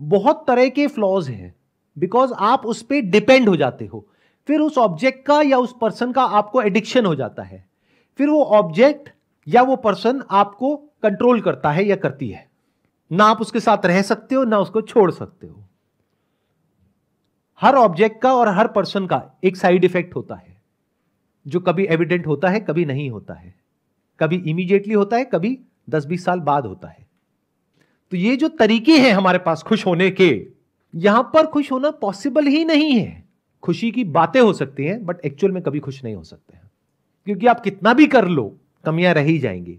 बहुत तरह के फ्लॉज हैं, बिकॉज आप उस पर डिपेंड हो जाते हो, फिर उस ऑब्जेक्ट का या उस पर्सन का आपको एडिक्शन हो जाता है, फिर वो ऑब्जेक्ट या वो पर्सन आपको कंट्रोल करता है या करती है, ना आप उसके साथ रह सकते हो ना उसको छोड़ सकते हो। हर ऑब्जेक्ट का और हर पर्सन का एक साइड इफेक्ट होता है, जो कभी एविडेंट होता है, कभी नहीं होता है, कभी इमीडिएटली होता है, कभी 10-20 साल बाद होता है। तो ये जो तरीके हैं हमारे पास खुश होने के, यहां पर खुश होना पॉसिबल ही नहीं है। खुशी की बातें हो सकती हैं, बट एक्चुअल में कभी खुश नहीं हो सकते हैं, क्योंकि आप कितना भी कर लो कमियां रह ही जाएंगी।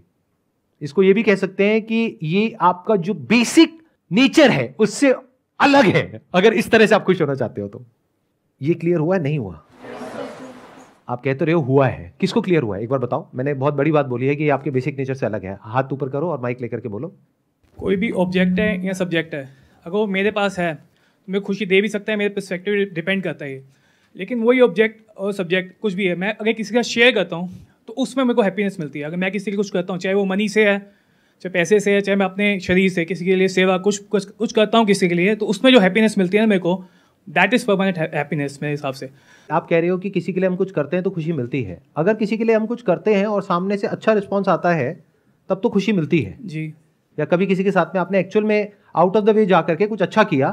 इसको ये भी कह सकते हैं कि ये आपका जो बेसिक नेचर है उससे अलग है, अगर इस तरह से आप खुश होना चाहते हो तो। ये क्लियर हुआ है नहीं हुआ? आप कहते रहे हो हुआ है, किसको क्लियर हुआ है एक बार बताओ। मैंने बहुत बड़ी बात बोली है कि ये आपके बेसिक नेचर से अलग है। हाथ ऊपर करो और माइक लेकर के बोलो। कोई भी ऑब्जेक्ट है या सब्जेक्ट है, अगर वो मेरे पास है तो मैं खुशी दे भी सकता है, मेरे पर्सपेक्टिव डिपेंड करता है। लेकिन वही ऑब्जेक्ट और सब्जेक्ट कुछ भी है, मैं अगर किसी का शेयर करता हूँ तो उसमें मेरे को हैप्पीनेस मिलती है। अगर मैं किसी के कुछ करता हूँ, चाहे वो मनी से है, चाहे पैसे से है, चाहे मैं अपने शरीर से किसी के लिए सेवा कुछ करता हूँ किसी के लिए, तो उसमें जो हैप्पीनेस मिलती है ना मेरे को, दैट इज़ परमानेंट हैप्पीनेस मेरे हिसाब से। आप कह रहे हो कि किसी के लिए हम कुछ करते हैं तो खुशी मिलती है। अगर किसी के लिए हम कुछ करते हैं और सामने से अच्छा रिस्पॉन्स आता है तब तो खुशी मिलती है जी। या कभी किसी के साथ में आपने एक्चुअल में आउट ऑफ द वे जा करके कुछ अच्छा किया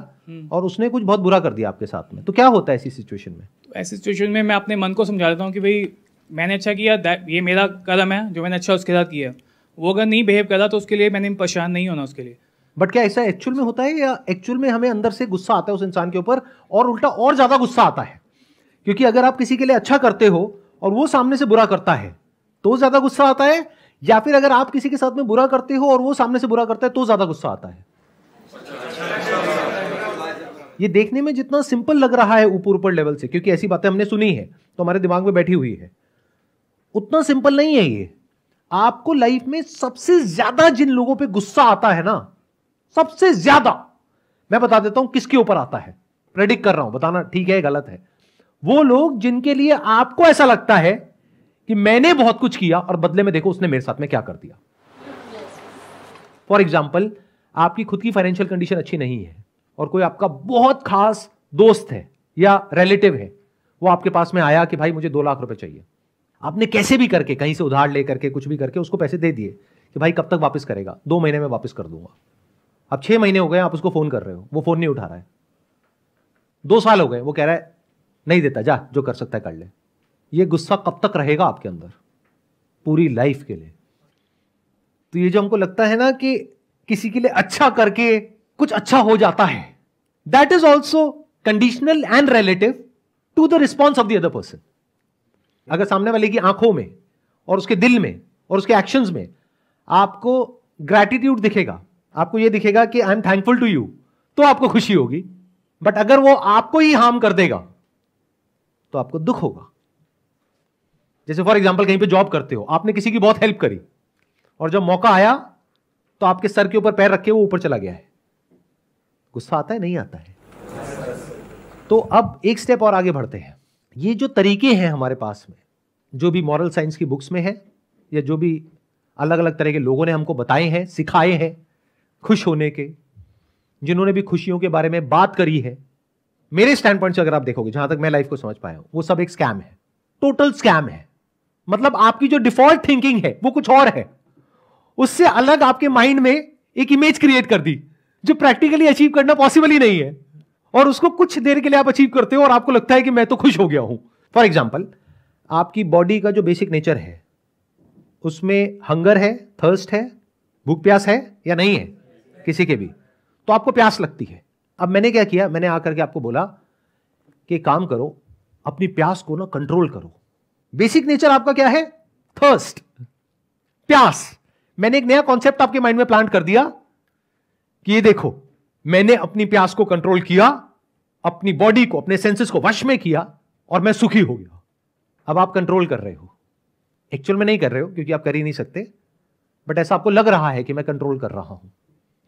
और उसने कुछ बहुत बुरा कर दिया आपके साथ में, तो क्या होता है ऐसी सिचुएशन में? तो ऐसी सिचुएशन में मैं अपने मन को समझा देता हूँ कि भाई मैंने अच्छा किया, ये मेरा कदम है जो मैंने अच्छा उसके साथ किया। वो अगर नहीं बिहेव करा तो उसके लिए मैंने परेशान नहीं होना उसके लिए। बट क्या ऐसा एक्चुअल में होता है, या एक्चुअल में हमें अंदर से गुस्सा आता है उस इंसान के ऊपर और उल्टा और ज्यादा गुस्सा आता है? क्योंकि अगर आप किसी के लिए अच्छा करते हो और वो सामने से बुरा करता है तो ज्यादा गुस्सा आता है, या फिर अगर आप किसी के साथ में बुरा करते हो और वो सामने से बुरा करता है तो ज्यादा गुस्सा आता है? ये देखने में जितना सिंपल लग रहा है ऊपर लेवल से, क्योंकि ऐसी बातें हमने सुनी है तो हमारे दिमाग में बैठी हुई है, उतना सिंपल नहीं है ये। आपको लाइफ में सबसे ज्यादा जिन लोगों पे गुस्सा आता है ना, सबसे ज्यादा, मैं बता देता हूं किसके ऊपर आता है, प्रेडिक्ट कर रहा हूं, बताना ठीक है गलत है। वो लोग जिनके लिए आपको ऐसा लगता है कि मैंने बहुत कुछ किया और बदले में देखो उसने मेरे साथ में क्या कर दिया। फॉर एग्जाम्पल, आपकी खुद की फाइनेंशियल कंडीशन अच्छी नहीं है और कोई आपका बहुत खास दोस्त है या रिलेटिव है, वो आपके पास में आया कि भाई मुझे 2 लाख रुपए चाहिए। आपने कैसे भी करके कहीं से उधार ले करके कुछ भी करके उसको पैसे दे दिए कि भाई कब तक वापस करेगा, 2 महीने में वापस कर दूंगा। अब 6 महीने हो गए, आप उसको फोन कर रहे हो, वो फोन नहीं उठा रहा है। 2 साल हो गए, वो कह रहा है नहीं देता, जा जो कर सकता है कर ले। ये गुस्सा कब तक रहेगा आपके अंदर? पूरी लाइफ के लिए। तो ये जो हमको लगता है ना कि किसी के लिए अच्छा करके कुछ अच्छा हो जाता है, that is also conditional and relative to the response of the other person. अगर सामने वाले की आंखों में और उसके दिल में और उसके एक्शंस में आपको ग्रैटिट्यूड दिखेगा, आपको यह दिखेगा कि I am thankful to you, तो आपको खुशी होगी। बट अगर वो आपको ही हार्म कर देगा तो आपको दुख होगा। जैसे फॉर एग्जांपल कहीं पे जॉब करते हो, आपने किसी की बहुत हेल्प करी और जब मौका आया तो आपके सर के ऊपर पैर रखे वो ऊपर चला गया है, गुस्सा आता है नहीं आता है? तो अब एक स्टेप और आगे बढ़ते हैं। ये जो तरीके हैं हमारे पास में, जो भी मॉरल साइंस की बुक्स में है या जो भी अलग अलग तरह के लोगों ने हमको बताए हैं, सिखाए हैं खुश होने के, जिन्होंने भी खुशियों के बारे में बात करी है, मेरे स्टैंड पॉइंट से अगर आप देखोगे, जहां तक मैं लाइफ को समझ पाया हूं, वो सब एक स्कैम है, टोटल स्कैम है। मतलब आपकी जो डिफॉल्ट थिंकिंग है वो कुछ और है, उससे अलग आपके माइंड में एक इमेज क्रिएट कर दी जो प्रैक्टिकली अचीव करना पॉसिबल ही नहीं है, और उसको कुछ देर के लिए आप अचीव करते हो और आपको लगता है कि मैं तो खुश हो गया हूं। फॉर एग्जाम्पल, आपकी बॉडी का जो बेसिक नेचर है उसमें हंगर है, थर्स्ट है, भूख प्यास है या नहीं है किसी के भी, तो आपको प्यास लगती है। अब मैंने क्या किया, मैंने आकर के आपको बोला कि काम करो, अपनी प्यास को ना कंट्रोल करो। बेसिक नेचर आपका क्या है? थर्स्ट, प्यास। मैंने एक नया कॉन्सेप्ट आपके माइंड में प्लांट कर दिया कि ये देखो, मैंने अपनी प्यास को कंट्रोल किया, अपनी बॉडी को, अपने सेंसेस को वश में किया और मैं सुखी हो गया। अब आप कंट्रोल कर रहे हो, एक्चुअल में नहीं कर रहे हो क्योंकि आप कर ही नहीं सकते, बट ऐसा आपको लग रहा है कि मैं कंट्रोल कर रहा हूं,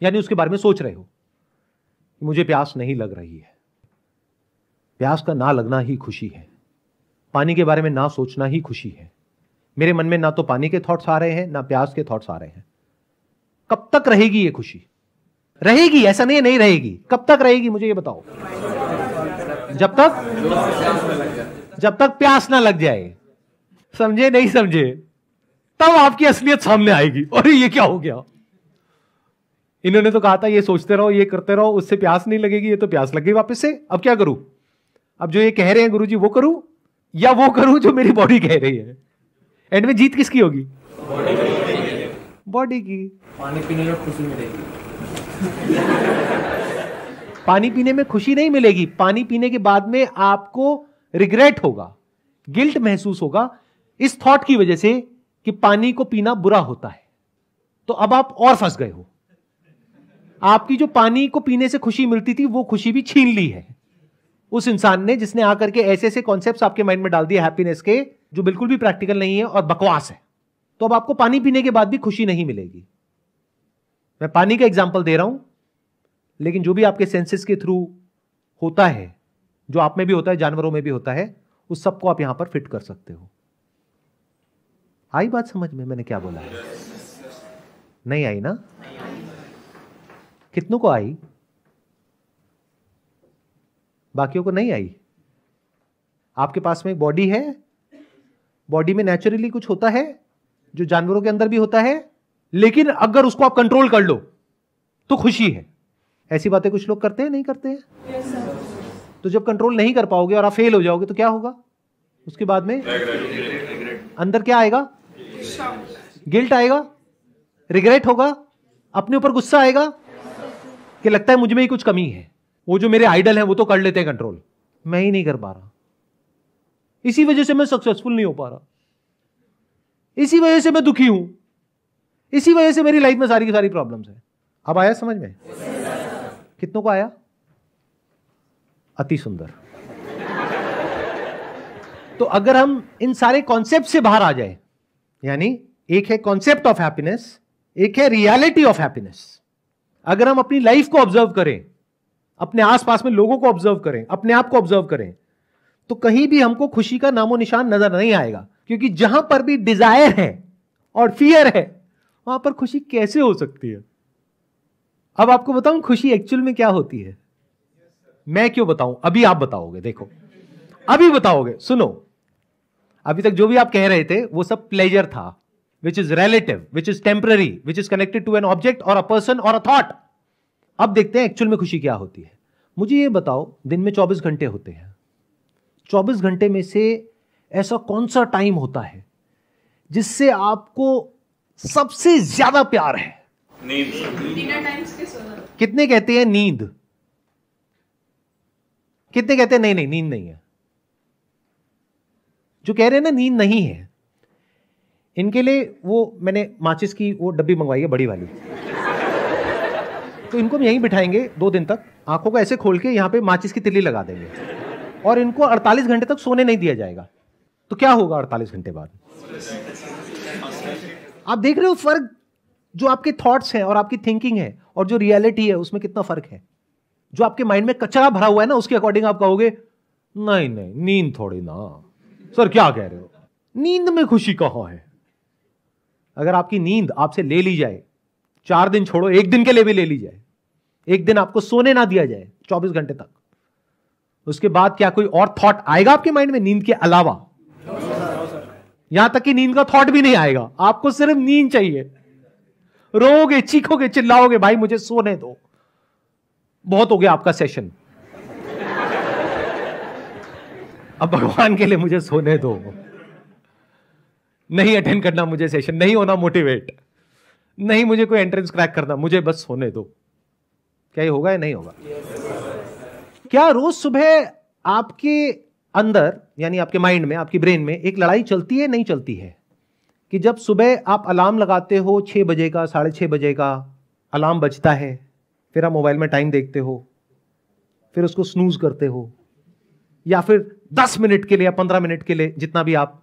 यानी उसके बारे में सोच रहे हो कि मुझे प्यास नहीं लग रही है। प्यास का ना लगना ही खुशी है, पानी के बारे में ना सोचना ही खुशी है। मेरे मन में ना तो पानी के थॉट्स आ रहे हैं ना प्यास के थॉट्स आ रहे हैं। कब तक रहेगी ये खुशी? रहेगी, ऐसा नहीं है नहीं रहेगी। कब तक रहेगी मुझे ये बताओ? जब तक प्यास ना लग जाए। समझे नहीं समझे? तब आपकी असलियत सामने आएगी। अरे ये क्या हो गया, इन्होंने तो कहा था ये सोचते रहो, ये करते रहो, उससे प्यास नहीं लगेगी, ये तो प्यास लग गई वापस से। अब क्या करूं? अब जो ये कह रहे हैं गुरुजी वो करूं या वो करूं जो मेरी बॉडी कह रही है? एंड में जीत किसकी होगी? बॉडी की। पानी पीने में खुशी मिलेगी। पानी पीने में खुशी नहीं मिलेगी, पानी पीने के बाद में आपको रिग्रेट होगा, गिल्ट महसूस होगा इस थॉट की वजह से कि पानी को पीना बुरा होता है। तो अब आप और फंस गए हो। आपकी जो पानी को पीने से खुशी मिलती थी वो खुशी भी छीन ली है उस इंसान ने, जिसने आकर के ऐसे ऐसे कॉन्सेप्ट्स आपके माइंड में डाल दिए हैप्पीनेस के, जो बिल्कुल भी प्रैक्टिकल नहीं है और बकवास है। तो अब आपको पानी पीने के बाद भी खुशी नहीं मिलेगी। मैं पानी का एग्जांपल दे रहा हूं, लेकिन जो भी आपके सेंसेस के थ्रू होता है, जो आप में भी होता है, जानवरों में भी होता है, उस सबको आप यहां पर फिट कर सकते हो। आई बात समझ में? मैंने क्या बोला है? नहीं आई ना? कितनों को आई? बाकियों को नहीं आई। आपके पास में एक बॉडी है, बॉडी में नेचुरली कुछ होता है जो जानवरों के अंदर भी होता है, लेकिन अगर उसको आप कंट्रोल कर लो तो खुशी है। ऐसी बातें कुछ लोग करते हैं, नहीं करते हैं? तो जब कंट्रोल नहीं कर पाओगे और आप फेल हो जाओगे तो क्या होगा? उसके बाद में अंदर क्या आएगा? गिल्ट आएगा, रिग्रेट होगा, अपने ऊपर गुस्सा आएगा कि लगता है मुझ में ही कुछ कमी है। वो जो मेरे आइडल हैं वो तो कर लेते हैं कंट्रोल, मैं ही नहीं कर पा रहा, इसी वजह से मैं सक्सेसफुल नहीं हो पा रहा, इसी वजह से मैं दुखी हूं, इसी वजह से मेरी लाइफ में सारी की सारी प्रॉब्लम्स है। अब आया समझ में? कितनों को आया? अति सुंदर। तो अगर हम इन सारे कॉन्सेप्ट से बाहर आ जाए, यानी एक है कॉन्सेप्ट ऑफ हैप्पीनेस, एक है रियलिटी ऑफ हैप्पीनेस। अगर हम अपनी लाइफ को ऑब्जर्व करें, अपने आसपास में लोगों को ऑब्जर्व करें, अपने आप को ऑब्जर्व करें, तो कहीं भी हमको खुशी का नामो निशान नजर नहीं आएगा। क्योंकि जहां पर भी डिजायर है और फियर है, वहां पर खुशी कैसे हो सकती है? अब आपको बताऊं खुशी एक्चुअल में क्या होती है? मैं क्यों बताऊं? अभी आप बताओगे, देखो अभी बताओगे। सुनो, अभी तक जो भी आप कह रहे थे वो सब प्लेजर था, which is relative, which is temporary, which is connected to an object or a person or a thought. अब देखते हैं एक्चुअल में खुशी क्या होती है। मुझे ये बताओ, दिन में 24 घंटे होते हैं, 24 घंटे में से ऐसा कौन सा टाइम होता है जिससे आपको सबसे ज्यादा प्यार है? नींद। कितने कहते हैं नींद? कितने कहते हैं नहीं नहीं नींद नहीं है? जो कह रहे हैं ना नींद नहीं है, इनके लिए वो मैंने माचिस की वो डब्बी मंगवाई है, बड़ी वाली। तो इनको हम यहीं बिठाएंगे 2 दिन तक, आंखों को ऐसे खोल के यहां पे माचिस की तिल्ली लगा देंगे और इनको 48 घंटे तक सोने नहीं दिया जाएगा। तो क्या होगा 48 घंटे बाद? आप देख रहे हो फर्क? जो आपके थॉट्स हैं और आपकी थिंकिंग है और जो रियलिटी है उसमें कितना फर्क है। जो आपके माइंड में कचरा भरा हुआ है ना, उसके अकॉर्डिंग आप कहोगे नहीं नहीं नींद थोड़ी ना। सर क्या कह रहे हो, नींद में खुशी कहां है? अगर आपकी नींद आपसे ले ली जाए, 4 दिन छोड़ो, 1 दिन के लिए भी ले ली जाए, 1 दिन आपको सोने ना दिया जाए 24 घंटे तक, उसके बाद क्या कोई और थॉट आएगा आपके माइंड में नींद के अलावा? यहां तक कि नींद का थॉट भी नहीं आएगा, आपको सिर्फ नींद चाहिए। रोओगे, चीखोगे, चिल्लाओगे, भाई मुझे सोने दो, बहुत हो गया आपका सेशन, अब भगवान के लिए मुझे सोने दो, नहीं अटेंड करना मुझे सेशन, नहीं होना मोटिवेट, नहीं मुझे कोई एंट्रेंस क्रैक करना, मुझे बस सोने दो। क्या ये होगा या नहीं होगा? क्या रोज सुबह आपके अंदर यानी आपके माइंड में, आपकी ब्रेन में एक लड़ाई चलती है, नहीं चलती है? कि जब सुबह आप अलार्म लगाते हो 6 बजे का, 6:30 बजे का अलार्म बजता है, फिर आप मोबाइल में टाइम देखते हो, फिर उसको स्नूज करते हो, या फिर 10 मिनट के लिए या 15 मिनट के लिए, जितना भी आप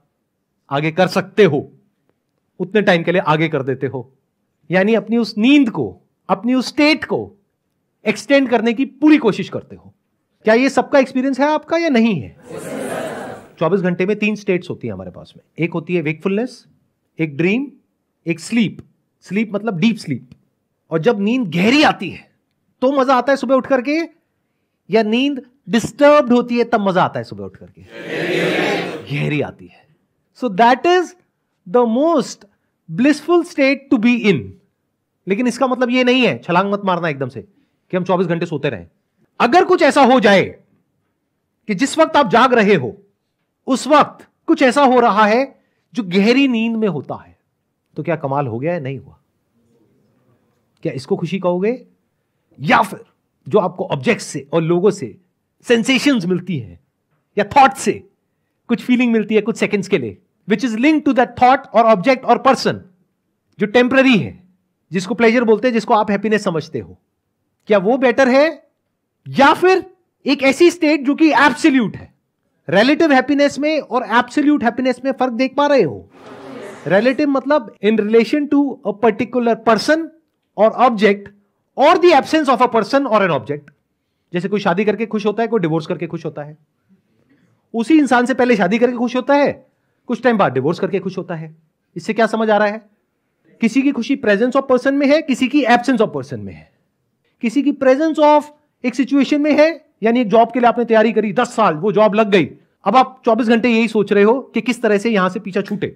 आगे कर सकते हो उतने टाइम के लिए आगे कर देते हो। यानी अपनी उस नींद को, अपनी उस स्टेट को एक्सटेंड करने की पूरी कोशिश करते हो। क्या ये सबका एक्सपीरियंस है आपका या नहीं है? 24 घंटे में 3 स्टेट्स होती है हमारे पास में। एक होती है वेकफुलनेस, एक ड्रीम, एक स्लीप। स्लीप मतलब डीप स्लीप। और जब नींद गहरी आती है तो मजा आता है सुबह उठ करके, या नींद डिस्टर्ब्ड होती है तब मजा आता है सुबह उठ करके? गहरी आती है. So that is the most blissful state to be in. लेकिन इसका मतलब ये नहीं है, छलांग मत मारना एकदम से कि हम 24 घंटे सोते रहें. अगर कुछ ऐसा हो जाए कि जिस वक्त आप जाग रहे हो उस वक्त कुछ ऐसा हो रहा है जो गहरी नींद में होता है, तो क्या कमाल हो गया है? नहीं हुआ. क्या इसको खुशी कहोगे? या फिर जो आपको ऑब्जेक्ट से और लोगों से सेंसेशंस मिलती है या थॉट से कुछ फीलिंग मिलती है कुछ सेकंड्स के लिए, which is link to that thought और ऑब्जेक्ट और पर्सन, जो टेम्पररी है, जिसको प्लेजर बोलते हैं, जिसको आप हैप्पीनेस समझते हो, क्या वो बेटर है? या फिर एक ऐसी स्टेट जो कि एब्सोल्यूट है? रिलेटिव हैप्पीनेस में और एब्सोल्यूट हैप्पीनेस में फर्क देख पा रहे हो? रिलेटिव मतलब in relation to a particular person और ऑब्जेक्ट, और the absence of a person और एन ऑब्जेक्ट. जैसे कोई शादी करके खुश होता है, कोई डिवोर्स करके खुश होता है. उसी इंसान से पहले शादी करके खुश होता है, कुछ टाइम बाद डिवोर्स करके खुश होता है. इससे क्या समझ आ रहा है? किसी की खुशी प्रेजेंस ऑफ पर्सन में है, किसी की एब्सेंस ऑफ पर्सन में है. किसी की प्रेजेंस ऑफ एक सिचुएशन में है, यानी एक जॉब के लिए आपने तैयारी करी 10 साल, वो जॉब लग गई, अब आप 24 घंटे यही सोच रहे हो कि किस तरह से यहां से पीछा छूटे,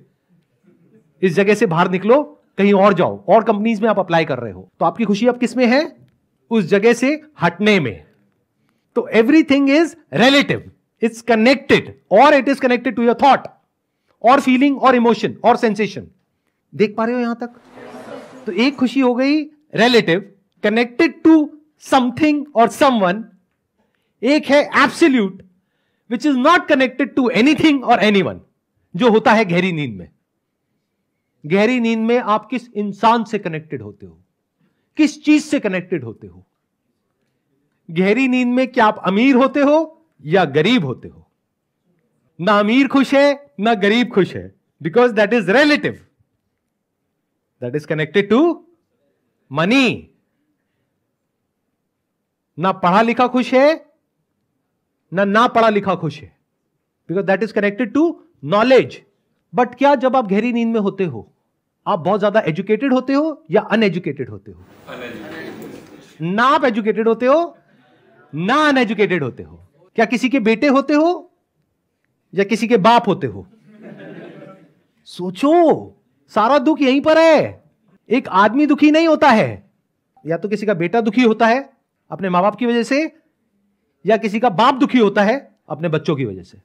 इस जगह से बाहर निकलो, कहीं और जाओ, और कंपनीज में आप अप्लाई कर रहे हो. तो आपकी खुशी अब किस में है? उस जगह से हटने में. तो everything is relative, it's connected, और it is connected to your thought और फीलिंग और इमोशन और सेंसेशन. देख पा रहे हो यहां तक? तो एक खुशी हो गई रिलेटिव, कनेक्टेड टू समथिंग और समवन. एक है absolute, which is not connected to anything और एनीवन, जो होता है गहरी नींद में. गहरी नींद में आप किस इंसान से कनेक्टेड होते हो, किस चीज से कनेक्टेड होते हो? गहरी नींद में क्या आप अमीर होते हो या गरीब होते हो? ना अमीर खुश है ना गरीब खुश है, because that is relative, that is connected to money. ना पढ़ा लिखा खुश है ना पढ़ा लिखा खुश है, because that is connected to knowledge. But क्या जब आप गहरी नींद में होते हो आप बहुत ज्यादा एजुकेटेड होते हो या अनएजुकेटेड होते हो? ना आप एजुकेटेड होते हो ना अनएजुकेटेड होते हो. क्या किसी के बेटे होते हो या किसी के बाप होते हो? सोचो, सारा दुख यहीं पर है. एक आदमी दुखी नहीं होता है, या तो किसी का बेटा दुखी होता है अपने मां बाप की वजह से, या किसी का बाप दुखी होता है अपने बच्चों की वजह से.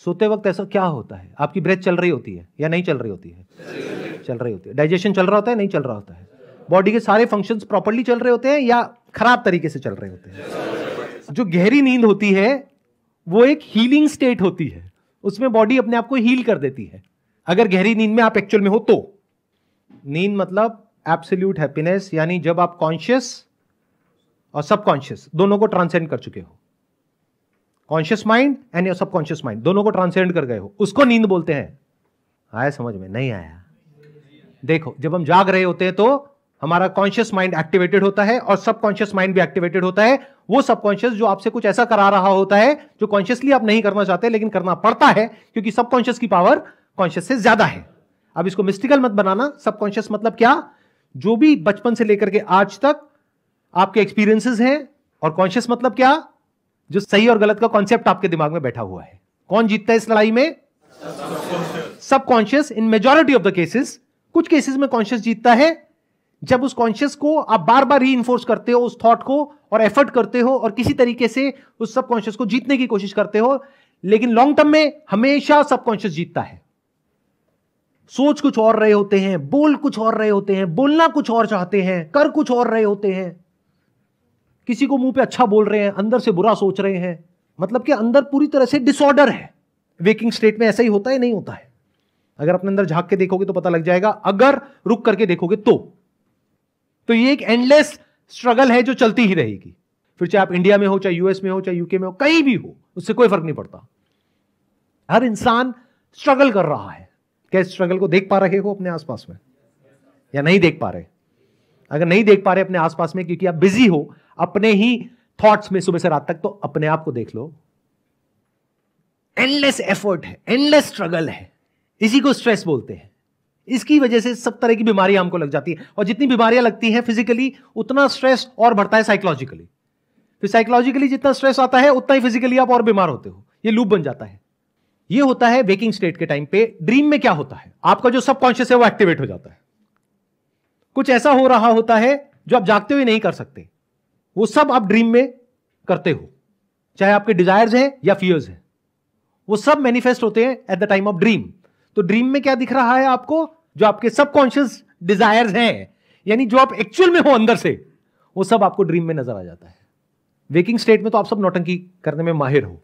सोते वक्त ऐसा क्या होता है? आपकी ब्रेथ चल रही होती है या नहीं चल रही होती है? चल रही होती है. डाइजेशन चल रहा होता है, नहीं चल रहा होता है. बॉडी के सारे फंक्शंस प्रॉपर्ली चल रहे होते हैं या खराब तरीके से चल रहे होते हैं? जो गहरी नींद होती है वो एक हीलिंग स्टेट होती है, उसमें बॉडी अपने आप को हील कर देती है. अगर गहरी नींद में आप एक्चुअल में हो तो. नींद मतलब एब्सोल्यूट हैप्पीनेस, यानी जब आप कॉन्शियस और सबकॉन्शियस दोनों को ट्रांसेंड कर चुके हो. Conscious mind and your subconscious mind दोनों को ट्रांसेंड कर गए हो, उसको नींद बोलते हैं. आया समझ में? नहीं आया? देखो, जब हम जाग रहे होते हैं तो हमारा कॉन्शियस माइंड एक्टिवेटेड होता है और सबकॉन्शियस माइंड भी एक्टिवेटेड होता है. वो सबकॉन्शियस जो आपसे कुछ ऐसा करा रहा होता है जो कॉन्शियसली आप नहीं करना चाहते लेकिन करना पड़ता है, क्योंकि सबकॉन्शियस की पावर कॉन्शियस से ज्यादा है. अब इसको मिस्टिकल मत बनाना. सबकॉन्शियस मतलब क्या? जो भी बचपन से लेकर के आज तक आपके एक्सपीरियंसेस हैं. और कॉन्शियस मतलब क्या? जो सही और गलत का कॉन्सेप्ट आपके दिमाग में बैठा हुआ है. कौन जीतता है इस लड़ाई में? Subconscious. In majority of the cases, कुछ केसेस में कॉन्शियस जीतता है. जब उस कॉन्शियस को आप बार बार रीइंफोर्स करते हो, उस थॉट को, और एफर्ट करते हो और किसी तरीके से उस सबकॉन्शियस को जीतने की कोशिश करते हो, लेकिन लॉन्ग टर्म में हमेशा सबकॉन्शियस जीतता है. सोच कुछ और रहे होते हैं, बोल कुछ और रहे होते हैं, बोलना कुछ और चाहते हैं, कर कुछ और रहे होते हैं. किसी को मुंह पे अच्छा बोल रहे हैं, अंदर से बुरा सोच रहे हैं. मतलब कि अंदर पूरी तरह से डिसऑर्डर है. वेकिंग स्टेट में ऐसा ही होता है, नहीं होता है? अगर अपने अंदर झांक के देखोगे तो पता लग जाएगा, अगर रुक करके देखोगे तो ये एक एंडलेस स्ट्रगल है जो चलती ही रहेगी. फिर चाहे आप इंडिया में हो, चाहे यूएस में हो, चाहे यूके में हो, कहीं भी हो, उससे कोई फर्क नहीं पड़ता. हर इंसान स्ट्रगल कर रहा है. क्या इस स्ट्रगल को देख पा रहे हो अपने आसपास में या नहीं देख पा रहे? अगर नहीं देख पा रहे अपने आसपास में क्योंकि आप बिजी हो अपने ही थॉट्स में सुबह से रात तक, तो अपने आप को देख लो. एंडलेस एफर्ट है, एंडलेस स्ट्रगल है. इसी को स्ट्रेस बोलते हैं. इसकी वजह से सब तरह की बीमारियां हमको लग जाती है, और जितनी बीमारियां लगती हैं फिजिकली, उतना स्ट्रेस और बढ़ता है साइकोलॉजिकली, फिर साइकोलॉजिकली जितना स्ट्रेस आता है उतना ही फिजिकली आप और बीमार होते हो, ये लूप बन जाता है। ये होता है वेकिंग स्टेट के टाइम पे। ड्रीम में क्या होता है, आपका जो सबकॉन्शियस है वो एक्टिवेट हो जाता है, कुछ ऐसा हो रहा होता है जो आप जागते हुए नहीं कर सकते, वो सब आप ड्रीम में करते हो, चाहे आपके डिजायर्स हैं या फियर्स हैं, वो सब मैनिफेस्ट होते हैं at the time of dream. तो ड्रीम में क्या दिख रहा है आपको, जो आपके सबकॉन्शियस डिजायर्स हैं, यानी जो आप एक्चुअल में हो अंदर से, वो सब आपको ड्रीम में नजर आ जाता है। वेकिंग स्टेट में तो आप सब नौटंकी करने में माहिर हो,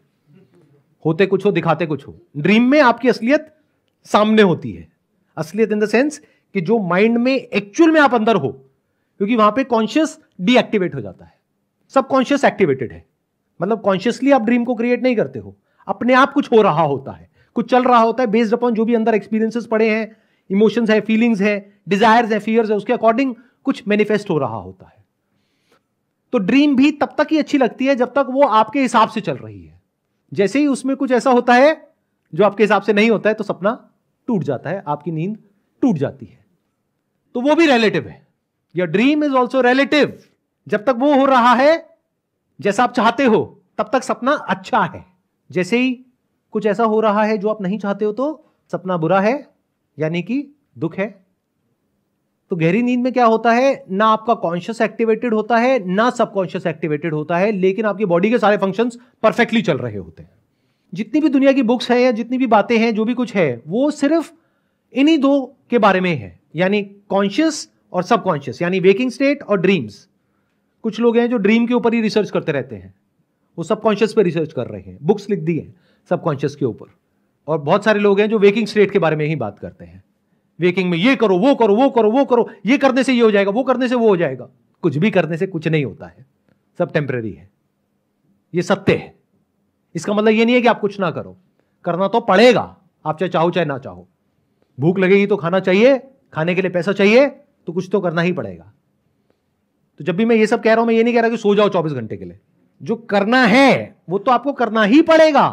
होते कुछ हो दिखाते कुछ हो। ड्रीम में आपकी असलियत सामने होती है, असलियत इन द सेंस कि जो माइंड में एक्चुअल में आप अंदर हो, क्योंकि वहां पे कॉन्शियस डीएक्टिवेट हो जाता है, सबकॉन्शियस एक्टिवेटेड है। मतलब कॉन्शियसली आप ड्रीम को क्रिएट नहीं करते हो, अपने आप कुछ हो रहा होता है, कुछ चल रहा होता है बेस्ड अपॉन जो भी अंदर एक्सपीरियंसेस पड़े हैं, इमोशंस है, फीलिंग्स है, डिजायर्स है, फियर्स है, उसके अकॉर्डिंग कुछ मैनिफेस्ट हो रहा होता है। तो ड्रीम भी तब तक ही अच्छी लगती है जब तक वो आपके हिसाब से चल रही है। जैसे ही उसमें कुछ ऐसा होता है जो आपके हिसाब से नहीं होता है, तो सपना टूट जाता है, आपकी नींद टूट जाती है। तो वो भी रिलेटिव है, your dream is also relative. जब तक वो हो रहा है जैसा आप चाहते हो, तब तक सपना अच्छा है। जैसे ही कुछ ऐसा हो रहा है जो आप नहीं चाहते हो, तो सपना बुरा है, यानी कि दुख है। तो गहरी नींद में क्या होता है, ना आपका कॉन्शियस एक्टिवेटेड होता है ना सबकॉन्शियस एक्टिवेटेड होता है, लेकिन आपकी बॉडी के सारे फंक्शंस परफेक्टली चल रहे होते हैं। जितनी भी दुनिया की बुक्स है या जितनी भी बातें हैं, जो भी कुछ है, वो सिर्फ इन्हीं दो के बारे में है, यानी कॉन्शियस और सबकॉन्शियस, यानी वेकिंग स्टेट और ड्रीम्स। कुछ लोग हैं जो ड्रीम के ऊपर ही रिसर्च करते रहते हैं, वो सबकॉन्शियस पे रिसर्च कर रहे हैं, बुक्स लिख दी हैं सबकॉन्शियस के ऊपर। और बहुत सारे लोग हैं जो वेकिंग स्टेट के बारे में ही बात करते हैं, वेकिंग में ये करो, वो करो, वो करो, वो करो, ये करने से ये हो जाएगा, वो करने से वो हो जाएगा। कुछ भी करने से कुछ नहीं होता है, सब टेम्परेरी है, ये सत्य है। इसका मतलब ये नहीं है कि आप कुछ ना करो, करना तो पड़ेगा, आप चाहे चाहो चाहे ना चाहो। भूख लगेगी तो खाना चाहिए, खाने के लिए पैसा चाहिए, तो कुछ तो करना ही पड़ेगा। तो जब भी मैं ये सब कह रहा हूं, मैं ये नहीं कह रहा कि सो जाओ 24 घंटे के लिए। जो करना है वो तो आपको करना ही पड़ेगा।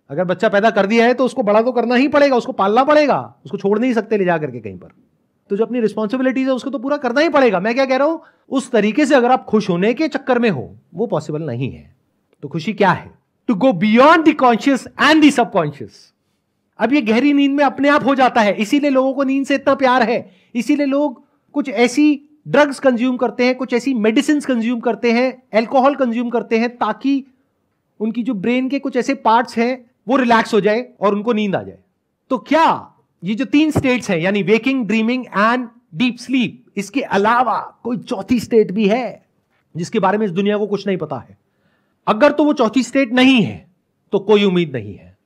अगर बच्चा पैदा कर दिया है तो उसको बड़ा तो करना ही पड़ेगा, उसको पालना पड़ेगा, उसको छोड़ नहीं सकते ले जाकर के कहीं पर। तो जो अपनी रिस्पॉन्सिबिलिटीज है उसको तो पूरा करना ही पड़ेगा। मैं क्या कह रहा हूं, उस तरीके से अगर आप खुश होने के चक्कर में हो, वो पॉसिबल नहीं है। तो खुशी क्या है, to go beyond the conscious and the subconscious. अब ये गहरी नींद में अपने आप हो जाता है, इसीलिए लोगों को नींद से इतना प्यार है, इसीलिए लोग कुछ ऐसी ड्रग्स कंज्यूम करते हैं, कुछ ऐसी मेडिसिन कंज्यूम करते हैं, अल्कोहल कंज्यूम करते हैं, ताकि उनकी जो ब्रेन के कुछ ऐसे पार्ट्स हैं वो रिलैक्स हो जाए और उनको नींद आ जाए। तो क्या ये जो 3 स्टेट्स हैं, यानी waking, dreaming and deep sleep, इसके अलावा कोई चौथी स्टेट भी है जिसके बारे में इस दुनिया को कुछ नहीं पता है? अगर तो वो चौथी स्टेट नहीं है तो कोई उम्मीद नहीं है,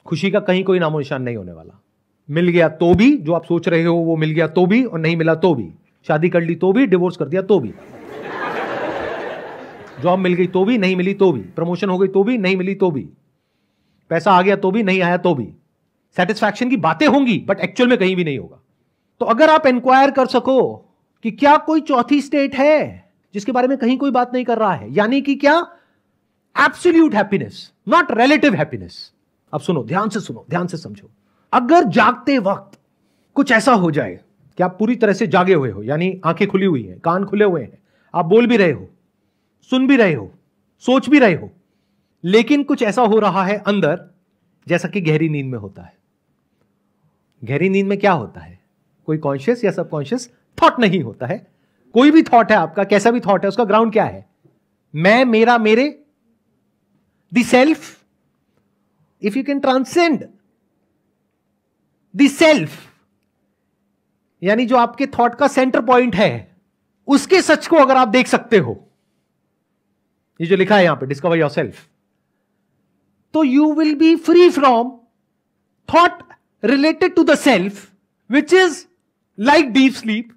खुशी का कहीं कोई नामो निशान नहीं होने वाला। मिल गया तो भी, जो आप सोच रहे हो वो मिल गया तो भी, और नहीं मिला तो भी, शादी कर ली तो भी, डिवोर्स कर दिया तो भी, जॉब मिल गई तो भी, नहीं मिली तो भी, प्रमोशन हो गई तो भी, नहीं मिली तो भी, पैसा आ गया तो भी, नहीं आया तो भी, सेटिस्फैक्शन की बातें होंगी बट एक्चुअल में कहीं भी नहीं होगा। तो अगर आप इंक्वायर कर सको कि क्या कोई चौथी स्टेट है जिसके बारे में कहीं कोई बात नहीं कर रहा है, यानी कि क्या absolute happiness, not relative happiness. अब सुनो, ध्यान से सुनो, ध्यान से समझो। अगर जागते वक्त कुछ ऐसा हो जाए कि आप पूरी तरह से जागे हुए हो, यानी आंखें खुली हुई हैं, कान खुले हुए हैं, आप बोल भी रहे हो, सुन भी रहे हो, सोच भी रहे हो, लेकिन कुछ ऐसा हो रहा है अंदर जैसा कि गहरी नींद में होता है। गहरी नींद में क्या होता है, कोई कॉन्शियस या सबकॉन्शियस थॉट नहीं होता है। कोई भी थॉट है आपका, कैसा भी थॉट है, उसका ग्राउंड क्या है? मैं, मेरा, मेरे, the self. If you can transcend the self, यानी जो आपके थॉट का सेंटर पॉइंट है, उसके सच को अगर आप देख सकते हो, ये जो लिखा है यहां पे, डिस्कवर योरसेल्फ, तो you will be free from thought related to the self, which is like deep sleep,